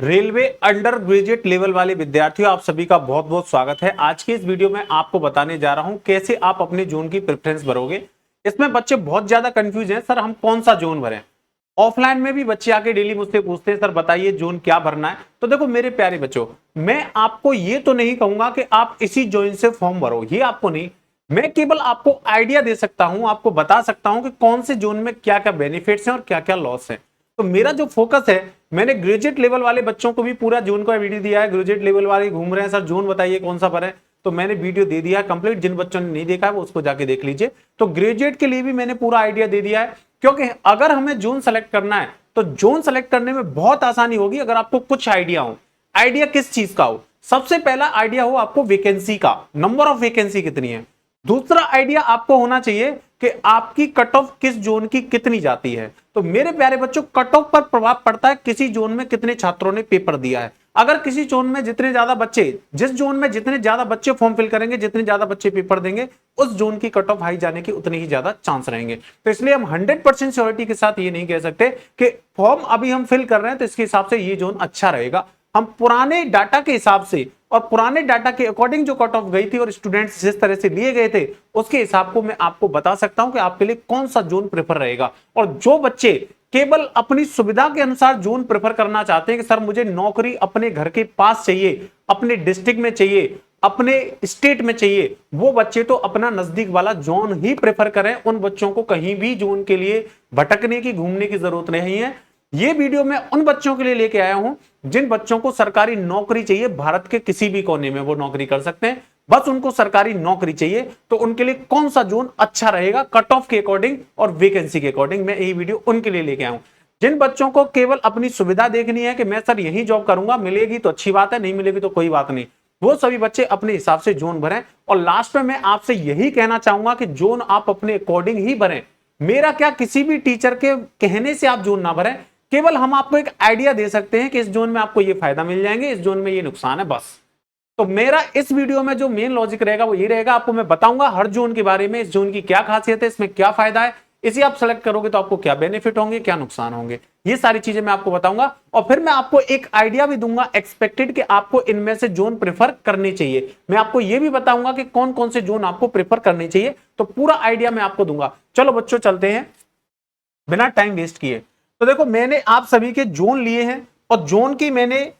Railway under graduate level वाले विद्यार्थियों, आप सभी का बहुत बहुत स्वागत है। आज की इस वीडियो में आपको बताने जा रहा हूं कैसे आप अपने जोन की प्रेफरेंस भरोगे। इसमें बच्चे बहुत ज्यादा कंफ्यूज हैं, सर हम कौन सा जोन भरें। ऑफलाइन में भी बच्चे आके डेली मुझसे पूछते हैं, सर बताइए जोन क्या भरना है। तो देखो मेरे प्यारे बच्चों, मैं आपको ये तो नहीं कहूंगा कि आप इसी जोन से फॉर्म भरो, ये आपको नहीं। मैं केवल आपको आइडिया दे सकता हूं, आपको बता सकता हूं कि कौन से जोन में क्या क्या बेनिफिट्स हैं और क्या क्या लॉस है। तो मेरा जो फोकस है, मैंने ग्रेजुएट लेवल वाले बच्चों को भी पूरा जोन का वीडियो दिया है। ग्रेजुएट लेवल वाले घूम रहे हैं, सर जोन बताइए कौन सा भरें, तो मैंने वीडियो दे दिया है कंप्लीट। जिन बच्चों ने नहीं देखा है वो उसको जाके देख लीजिए। तो ग्रेजुएट के लिए भी मैंने पूरा आइडिया दे दिया है, क्योंकि अगर हमें जोन सेलेक्ट करना है तो जोन सेलेक्ट करने में बहुत आसानी होगी अगर आपको कुछ आइडिया हो। आइडिया किस चीज का हो? सबसे पहला आइडिया हो आपको वैकेंसी का, नंबर ऑफ वैकेंसी कितनी है। दूसरा आइडिया आपको होना चाहिए कि आपकी कट ऑफ किस जोन की कितनी जाती है। तो मेरे प्यारे बच्चों, कट ऑफ पर प्रभाव पड़ता है किसी जोन में कितने छात्रों ने पेपर दिया है। अगर किसी जोन में जितने ज्यादा बच्चे, जिस जोन में जितने ज्यादा बच्चे फॉर्म फिल करेंगे, जितने ज्यादा बच्चे पेपर देंगे, उस जोन की कट ऑफ हाई जाने की उतने ही ज्यादा चांस रहेंगे। तो इसलिए हम 100% श्योरिटी के साथ ये नहीं कह सकते कि फॉर्म अभी हम फिल कर रहे हैं तो इसके हिसाब से ये जोन अच्छा रहेगा। हम पुराने डाटा के हिसाब से और पुराने डाटा के अकॉर्डिंग जो कट ऑफ गई थी और स्टूडेंट्स जिस तरह से लिए गए थे, उसके हिसाब को मैं आपको बता सकता हूं कि आपके लिए कौन सा जोन प्रेफर रहेगा। और जो बच्चे केवल अपनी सुविधा के अनुसार जोन प्रेफर करना चाहते हैं कि सर मुझे नौकरी अपने घर के पास चाहिए, अपने डिस्ट्रिक्ट में चाहिए, अपने स्टेट में चाहिए, वो बच्चे तो अपना नजदीक वाला जोन ही प्रेफर करें। उन बच्चों को कहीं भी जोन के लिए भटकने की, घूमने की जरूरत नहीं है। ये वीडियो मैं उन बच्चों के लिए लेके आया हूं जिन बच्चों को सरकारी नौकरी चाहिए, भारत के किसी भी कोने में वो नौकरी कर सकते हैं, बस उनको सरकारी नौकरी चाहिए। तो उनके लिए कौन सा जोन अच्छा रहेगा कट ऑफ के अकॉर्डिंग और वैकेंसी के अकॉर्डिंग, मैं यही वीडियो उनके लिए लेके आया हूं। जिन बच्चों को केवल अपनी सुविधा देखनी है कि मैं सर यही जॉब करूंगा, मिलेगी तो अच्छी बात है, नहीं मिलेगी तो कोई बात नहीं, वो सभी बच्चे अपने हिसाब से जोन भरें। और लास्ट में मैं आपसे यही कहना चाहूंगा कि जोन आप अपने अकॉर्डिंग ही भरें। मेरा क्या, किसी भी टीचर के कहने से आप जोन ना भरें। केवल हम आपको एक आइडिया दे सकते हैं कि इस जोन में आपको ये फायदा मिल जाएंगे, इस जोन में ये नुकसान है, बस। तो मेरा इस वीडियो में जो मेन लॉजिक रहेगा वो ये रहेगा, आपको मैं बताऊंगा हर जोन के बारे में, इस जोन की क्या खासियत है, इसमें क्या फायदा है, इसे आप सेलेक्ट करोगे तो आपको क्या बेनिफिट होंगे, क्या नुकसान होंगे, ये सारी चीजें मैं आपको बताऊंगा। और फिर मैं आपको एक आइडिया भी दूंगा एक्सपेक्टेड कि आपको इनमें से जोन प्रेफर करने चाहिए। मैं आपको यह भी बताऊंगा कि कौन कौन से जोन आपको प्रेफर करने चाहिए, तो पूरा आइडिया मैं आपको दूंगा। चलो बच्चों चलते हैं बिना टाइम वेस्ट किए। तो देखो मैंने आप सभी के जोन लिए हैं और जोन की मैंने,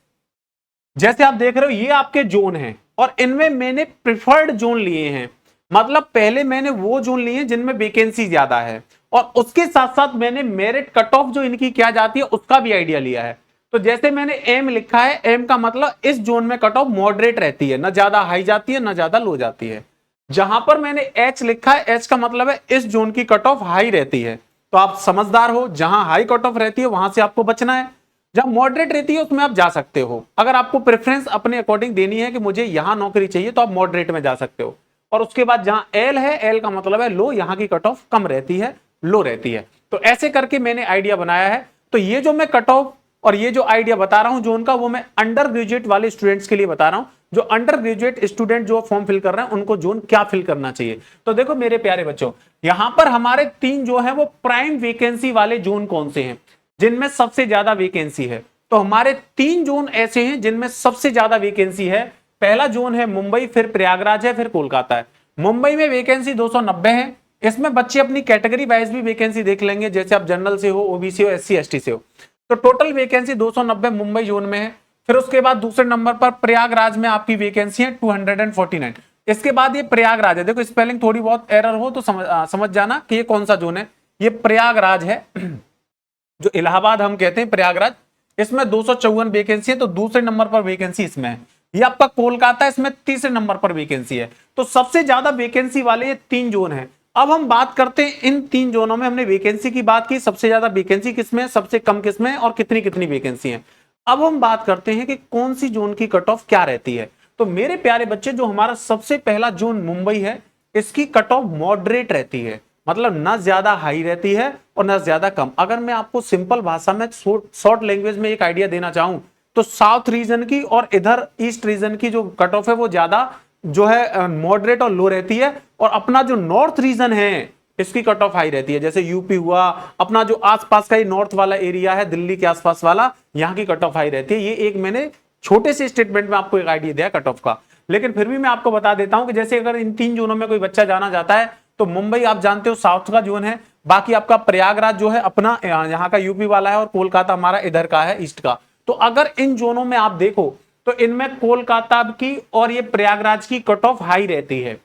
जैसे आप देख रहे हो ये आपके जोन हैं और इनमें मैंने प्रिफर्ड जोन लिए हैं। मतलब पहले मैंने वो जोन लिए हैं जिनमें वैकेंसी ज्यादा है, और उसके साथ साथ मैंने मेरिट कट ऑफ जो इनकी क्या जाती है उसका भी आइडिया लिया है। तो जैसे मैंने एम लिखा है, एम का मतलब इस जोन में कट ऑफ मॉडरेट रहती है, ना ज्यादा हाई जाती है ना ज्यादा लो जाती है। जहां पर मैंने एच लिखा है, एच का मतलब है इस जोन की कट ऑफ हाई रहती है। तो आप समझदार हो, जहां हाई कट ऑफ रहती है वहां से आपको बचना है, जहां मॉडरेट रहती है उसमें आप जा सकते हो। अगर आपको प्रेफरेंस अपने अकॉर्डिंग देनी है कि मुझे यहां नौकरी चाहिए तो आप मॉडरेट में जा सकते हो। और उसके बाद जहां एल है, एल का मतलब है लो, यहां की कट ऑफ कम रहती है, लो रहती है। तो ऐसे करके मैंने आइडिया बनाया है। तो ये जो मैं कट ऑफ और ये जो आइडिया बता रहा हूं जोन का, वो मैं अंडर ग्रेजुएट वाले स्टूडेंट्स के लिए बता रहा हूं। जो अंडर ग्रेजुएट स्टूडेंट जो फॉर्म फिल कर रहे हैं उनको जोन क्या फिल करना चाहिए। तो देखो मेरे प्यारे बच्चों, यहां पर हमारे तीन जो है वो प्राइम वैकेंसी वाले जोन कौन से हैं, जिनमें सबसे ज्यादा वैकेंसी है। तो हमारे तीन जोन ऐसे हैं जिनमें सबसे ज्यादा वैकेंसी है। पहला जोन है मुंबई, फिर प्रयागराज है, फिर कोलकाता है। मुंबई में वैकेंसी 290 है। इसमें बच्चे अपनी कैटेगरी वाइज भी वैकेंसी देख लेंगे, जैसे आप जनरल से हो, ओबीसी हो, एससी एसटी से हो। तो टोटल वैकेंसी 290 मुंबई जोन में है। फिर उसके बाद दूसरे नंबर पर प्रयागराज में आपकी वैकेंसी है 249। इसके बाद ये प्रयागराज है। देखो स्पेलिंग थोड़ी बहुत एरर हो तो समझ जाना कि ये कौन सा जोन है। ये प्रयागराज है, जो इलाहाबाद हम कहते हैं प्रयागराज, इसमें 254 वैकेंसी है, तो दूसरे नंबर पर वैकेंसी इसमें है। ये आपका कोलकाता, इसमें तीसरे नंबर पर वैकेंसी है। तो सबसे ज्यादा वैकेंसी वाले ये तीन जोन हैं। अब हम बात करते हैं इन तीन जोनों में, हमने वैकेंसी की बात की, सबसे ज्यादा वैकेंसी किसमें है, सबसे कम किसमें है और कितनी कितनी वैकेंसी है। अब हम बात करते हैं कि कौन सी जोन की कट ऑफ क्या रहती है। तो मेरे प्यारे बच्चे, जो हमारा सबसे पहला जोन मुंबई है, इसकी कट ऑफ मॉडरेट रहती है, मतलब ना ज्यादा हाई रहती है और ना ज्यादा कम। अगर मैं आपको सिंपल भाषा में शॉर्ट लैंग्वेज में एक आइडिया देना चाहूं तो साउथ रीजन की और इधर ईस्ट रीजन की जो कट ऑफ है वो ज्यादा जो है मॉडरेट और लो रहती है, और अपना जो नॉर्थ रीजन है इसकी कट ऑफ हाई रहती है। जैसे यूपी हुआ, अपना जो आसपास का ये नॉर्थ वाला एरिया है, दिल्ली के आसपास वाला, यहाँ की कट ऑफ हाई रहती है। ये एक मैंने छोटे से स्टेटमेंट में आपको एक आइडिया दिया कट ऑफ का, लेकिन फिर भी मैं आपको बता देता हूं कि जैसे अगर इन 3 जोनों में कोई बच्चा जाना चाहता है तो मुंबई आप जानते हो साउथ का जोन है, बाकी आपका प्रयागराज जो है अपना यहाँ का यूपी वाला है, और कोलकाता हमारा इधर का है ईस्ट का। तो अगर इन जोनों में आप देखो तो इनमें कोलकाता की और ये प्रयागराज की कट ऑफ हाई रहती है।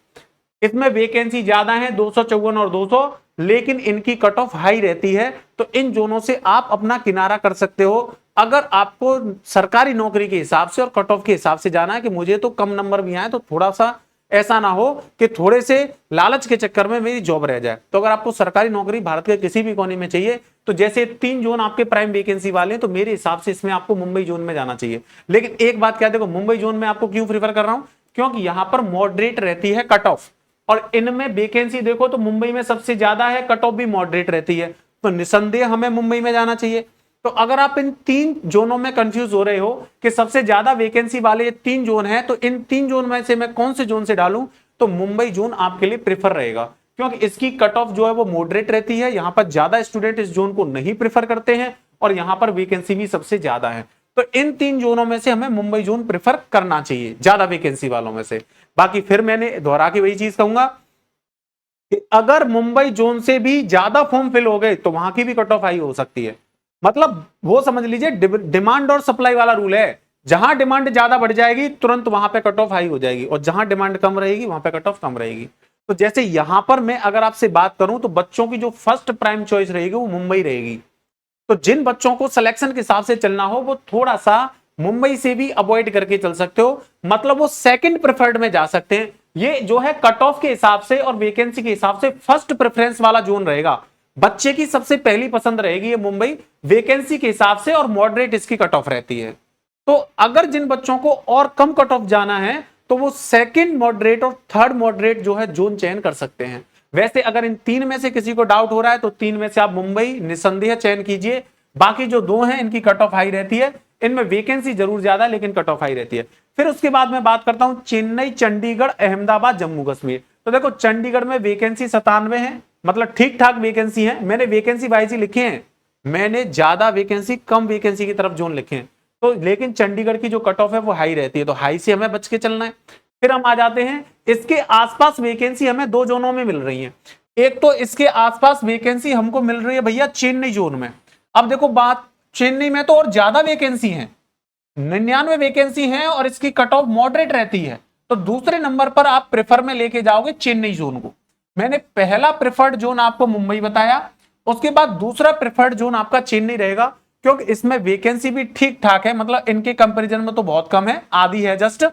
इसमें वैकेंसी ज्यादा है 254 और 200, लेकिन इनकी कट ऑफ हाई रहती है। तो इन जोनों से आप अपना किनारा कर सकते हो। अगर आपको सरकारी नौकरी के हिसाब से और कट ऑफ के हिसाब से जाना है कि मुझे तो कम नंबर भी आए, तो थोड़ा सा ऐसा ना हो कि थोड़े से लालच के चक्कर में मेरी जॉब रह जाए। तो अगर आपको सरकारी नौकरी भारत के किसी भी कोने में चाहिए, तो जैसे 3 जोन आपके प्राइम वैकेंसी वाले हैं, तो मेरे हिसाब से इसमें आपको मुंबई जोन में जाना चाहिए। लेकिन एक बात क्या, देखो मुंबई जोन में आपको क्यों प्रीफर कर रहा हूं, क्योंकि यहां पर मॉडरेट रहती है कट ऑफ, और इनमें वैकेंसी देखो तो मुंबई में सबसे ज्यादा है, कट ऑफ भी मॉडरेट रहती है, तो निसंदेह हमें मुंबई में जाना चाहिए। तो अगर आप इन 3 जोनों में कंफ्यूज हो रहे हो कि सबसे ज्यादा वैकेंसी वाले 3 जोन हैं, तो इन 3 जोन में से मैं कौन से जोन से डालूं, तो मुंबई जोन आपके लिए प्रेफर रहेगा, क्योंकि इसकी कट ऑफ जो है वो मॉडरेट रहती है। यहां पर ज्यादा स्टूडेंट इस जोन को नहीं प्रेफर करते हैं, और यहां पर वैकेंसी भी सबसे ज्यादा है। तो इन 3 जोनों में से हमें मुंबई जोन प्रेफर करना चाहिए, ज्यादा वैकेंसी वालों में से। बाकी फिर मैंने दोहरा के वही चीज कहूंगा कि अगर मुंबई जोन से भी ज्यादा फॉर्म फिल हो गए तो वहां की भी कट ऑफ हाई हो सकती है। मतलब वो समझ लीजिए डिमांड और सप्लाई वाला रूल है, जहां डिमांड ज्यादा बढ़ जाएगी तुरंत वहां पे कट ऑफ हाई हो जाएगी, और जहां डिमांड कम रहेगी वहां पे कट ऑफ कम रहेगी। तो जैसे यहां पर मैं अगर आपसे बात करूं तो बच्चों की जो फर्स्ट प्राइम चॉइस रहेगी वो मुंबई रहेगी। तो जिन बच्चों को सिलेक्शन के हिसाब से चलना हो वो थोड़ा सा मुंबई से भी अवॉइड करके चल सकते हो, मतलब वो सेकंड प्रेफर्ड में जा सकते हैं। ये जो है कट ऑफ के हिसाब से और वैकेंसी के हिसाब से फर्स्ट प्रेफरेंस वाला जोन रहेगा, बच्चे की सबसे पहली पसंद रहेगी ये मुंबई, वैकेंसी के हिसाब से, और मॉडरेट इसकी कट ऑफ रहती है। तो अगर जिन बच्चों को और कम कट ऑफ जाना है तो वो सेकंड मॉडरेट और थर्ड मॉडरेट जो है जोन चयन कर सकते हैं। वैसे अगर इन 3 में से किसी को डाउट हो रहा है तो 3 में से आप मुंबई निसंदेह चयन कीजिए। बाकी जो 2 हैं इनकी कट ऑफ हाई रहती है, इनमें वैकेंसी जरूर ज्यादा लेकिन कट ऑफ हाई रहती है। फिर उसके बाद मैं बात करता हूं चेन्नई, चंडीगढ़, अहमदाबाद, जम्मू कश्मीर। तो देखो चंडीगढ़ में वैकेंसी 97 है, मतलब ठीक ठाक वैकेंसी है। मैंने वैकेंसी वाइज ही लिखे हैं, मैंने ज्यादा वैकेंसी कम वैकेंसी की तरफ जोन लिखे हैं। तो लेकिन चंडीगढ़ की जो कट ऑफ है वो हाई रहती है, तो हाई से हमें बच के चलना है। फिर हम आ जाते हैं इसके आसपास वैकेंसी हमें 2 जोनों में मिल रही है। एक तो इसके आसपास वैकेंसी हमको मिल रही है भैया चेन्नई जोन में। अब देखो बात, चेन्नई में तो और ज्यादा वैकेंसी है, 99 वैकेंसी है, और इसकी कट ऑफ मॉडरेट रहती है। तो दूसरे नंबर पर आप प्रेफर में लेके जाओगे चेन्नई जोन को। मैंने पहला प्रेफर्ड जोन आपको मुंबई बताया, उसके बाद दूसरा प्रेफर्ड जोन आपका चेन्नई रहेगा, क्योंकि इसमें वैकेंसी भी ठीक ठाक है, मतलब इनके कंपैरिजन में तो बहुत कम है, आधी है जस्ट,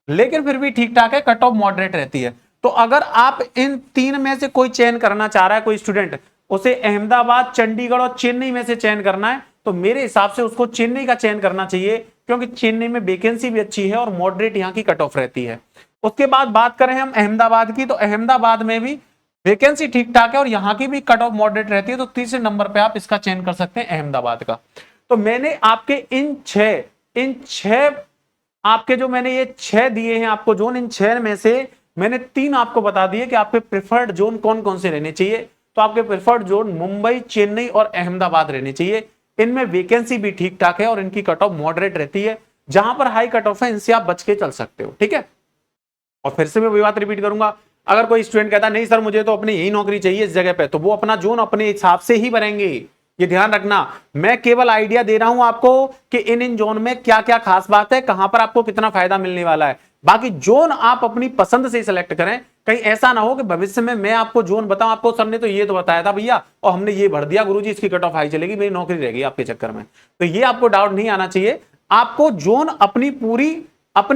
लेकिन फिर भी ठीक ठाक है, कट ऑफ मॉडरेट रहती है। तो अगर आप इन 3 में से कोई चयन करना चाह रहा है कोई स्टूडेंट, उसे अहमदाबाद, चंडीगढ़ और चेन्नई में से चयन करना है, तो मेरे हिसाब से उसको चेन्नई का चयन करना चाहिए, क्योंकि चेन्नई में वैकेंसी भी अच्छी है और मॉडरेट यहाँ की कट ऑफ रहती है। उसके बाद बात करें हम अहमदाबाद की, तो अहमदाबाद में भी वैकेंसी ठीक ठाक है और यहाँ की भी कट ऑफ मॉडरेट रहती है। तो तीसरे नंबर पे आप इसका चयन कर सकते हैं अहमदाबाद का। तो मैंने आपके इन छह आपके जो मैंने ये 6 दिए हैं आपको जोन, इन 6 में से मैंने 3 आपको बता दिए कि आपके प्रेफर्ड जोन कौन कौन से रहने चाहिए। तो आपके प्रेफर्ड जोन मुंबई, चेन्नई और अहमदाबाद रहने चाहिए। इनमें वैकेंसी भी ठीक ठाक है और इनकी कट ऑफ मॉडरेट रहती है। जहां पर हाई कट ऑफ है इनसे आप बच के चल सकते हो, ठीक है। और फिर से मैं वही बात रिपीट करूंगा, अगर कोई स्टूडेंट कहता है नहीं सर मुझे तो अपनी यही नौकरी चाहिए इस जगह पे, तो वो अपना जोन अपने हिसाब से ही भरेंगे। ये ध्यान रखना, मैं केवल आइडिया दे रहा हूं आपको कि इन जोन में क्या क्या खास बात है, कहां पर आपको कितना फायदा मिलने वाला है। बाकी जोन आप अपनी पसंद से सिलेक्ट करें, कहीं ऐसा ना हो कि भविष्य में मैं आपको जोन बताऊं, आपको सर ने तो ये तो बताया था भैया और हमने ये भर दिया, गुरुजी इसकी कट ऑफ हाई चलेगी, मेरी नौकरी रहेगी आपके चक्कर में। तो ये आपको डाउट नहीं आना चाहिए। आपको जोन अपनी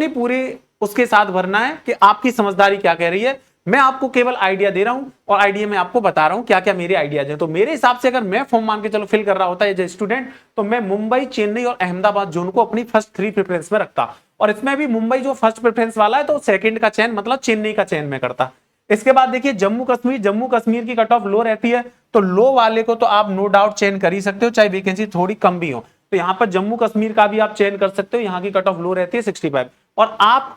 पूरी उसके साथ भरना है कि आपकी समझदारी क्या कह रही है। मैं आपको केवल आइडिया दे रहा हूं और आइडिया में आपको बता रहा हूं क्या क्या मेरे आइडियाज हैं। तो मेरे हिसाब से अगर मैं फॉर्म मान के चलो फिल कर रहा होता एज ए स्टूडेंट, तो मैं मुंबई, चेन्नई और अहमदाबाद जोन को अपनी फर्स्ट 3 प्रेफरेंस में रखता, और इसमें भी मुंबई जो फर्स्ट प्रेफरेंस वाला है तो सेकंड का चयन मतलब चेन्नई का चयन में करता। इसके बाद देखिए जम्मू कश्मीर की कट ऑफ लो रहती है, तो लो वाले को तो आप नो डाउट चयन कर ही सकते हो, चाहे वैकेंसी थोड़ी कम भी हो। तो यहाँ पर जम्मू कश्मीर का भी आप चयन कर सकते हो, यहाँ की कट ऑफ लो रहती है 65। और आप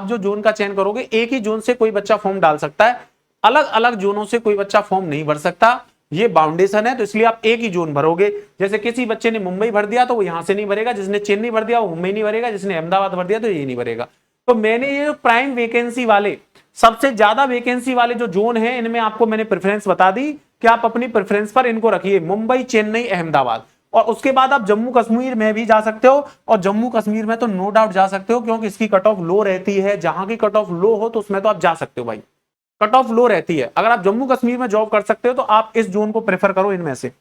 जो जोन का चयन करोगे, एक ही जोन से कोई बच्चा फॉर्म डाल सकता है। अलग अलग जोनों से कोई बच्चा फॉर्म नहीं भर सकता, ये बाउंडेशन है, तो इसलिए आप एक ही जोन भरोगे। जैसे किसी बच्चे ने मुंबई भर दिया तो वो यहां से नहीं भरेगा, जिसने चेन्नई भर दिया वो मुंबई नहीं भरेगा, जिसने अहमदाबाद भर दिया तो ये नहीं भरेगा। तो मैंने ये प्राइम वैकेंसी वाले, सबसे ज्यादा वैकेंसी वाले जो जोन है, इनमें आपको मैंने प्रेफरेंस बता दी कि आप अपनी प्रेफरेंस पर इनको रखिए, मुंबई, चेन्नई, अहमदाबाद। और उसके बाद आप जम्मू कश्मीर में भी जा सकते हो, और जम्मू कश्मीर में तो नो डाउट जा सकते हो, क्योंकि इसकी कट ऑफ लो रहती है। जहां की कट ऑफ लो हो तो उसमें तो आप जा सकते हो भाई, कट ऑफ लो रहती है। अगर आप जम्मू कश्मीर में जॉब कर सकते हो तो आप इस जोन को प्रेफर करो इनमें से।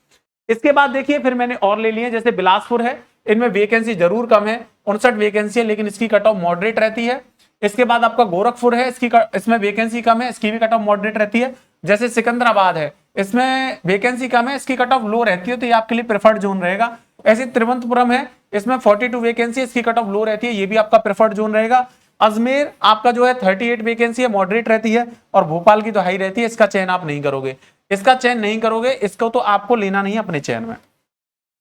इसके बाद देखिए फिर मैंने और ले लिए, जैसे बिलासपुर है, इनमें वैकेंसी जरूर कम है, 59 वैकेंसी है, लेकिन इसकी कट ऑफ मॉडरेट रहती है। इसके बाद आपका गोरखपुर है, इसमें वैकेंसी कम है, इसकी भी कट ऑफ मॉडरेट रहती है। जैसे सिकंदराबाद है, इसमें वैकेंसी कम है, इसकी कट ऑफ लो रहती है, तो ये आपके लिए प्रेफर्ड जोन रहेगा। ऐसे तिरुवनंतपुरम है, इसमें 42 वैकेंसी, इसकी कट ऑफ लो रहती है, ये भी आपका प्रेफर्ड जोन रहेगा। अजमेर आपका जो है 38 वैकेंसी है, मॉडरेट रहती है, और भोपाल की तो हाई रहती है, इसका चयन आप नहीं करोगे, इसका चयन नहीं करोगे, इसको तो आपको लेना नहीं अपने चयन में।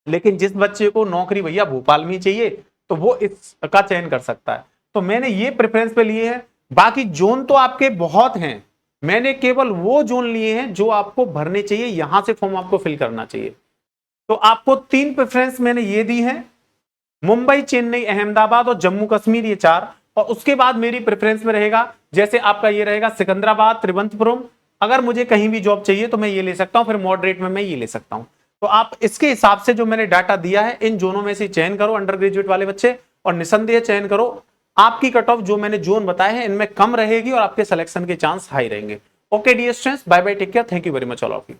लेकिन जिस बच्चे को नौकरी भैया भोपाल में चाहिए तो वो इसका चयन कर सकता है। तो मैंने ये प्रेफरेंस पे लिए हैं, बाकी जोन तो आपके बहुत हैं, मैंने केवल वो जोन लिए हैं जो आपको भरने चाहिए, यहां से फॉर्म आपको फिल करना चाहिए। तो आपको 3 प्रेफरेंस मैंने ये दी है, मुंबई, चेन्नई, अहमदाबाद और जम्मू कश्मीर, ये 4। और उसके बाद मेरी प्रेफरेंस में रहेगा, जैसे आपका ये रहेगा सिकंदराबाद, त्रिवंतपुरम। अगर मुझे कहीं भी जॉब चाहिए तो मैं ये ले सकता हूं, फिर मॉडरेट में मैं ये ले सकता हूं। तो आप इसके हिसाब से जो मैंने डाटा दिया है, इन जोनों में से चयन करो अंडर ग्रेजुएट वाले बच्चे, और निसंदेह चयन करो। आपकी कट ऑफ जो मैंने जोन बताए हैं इनमें कम रहेगी और आपके सिलेक्शन के चांस हाई रहेंगे। Okay dear students, bye bye, take care, thank you very much all of you.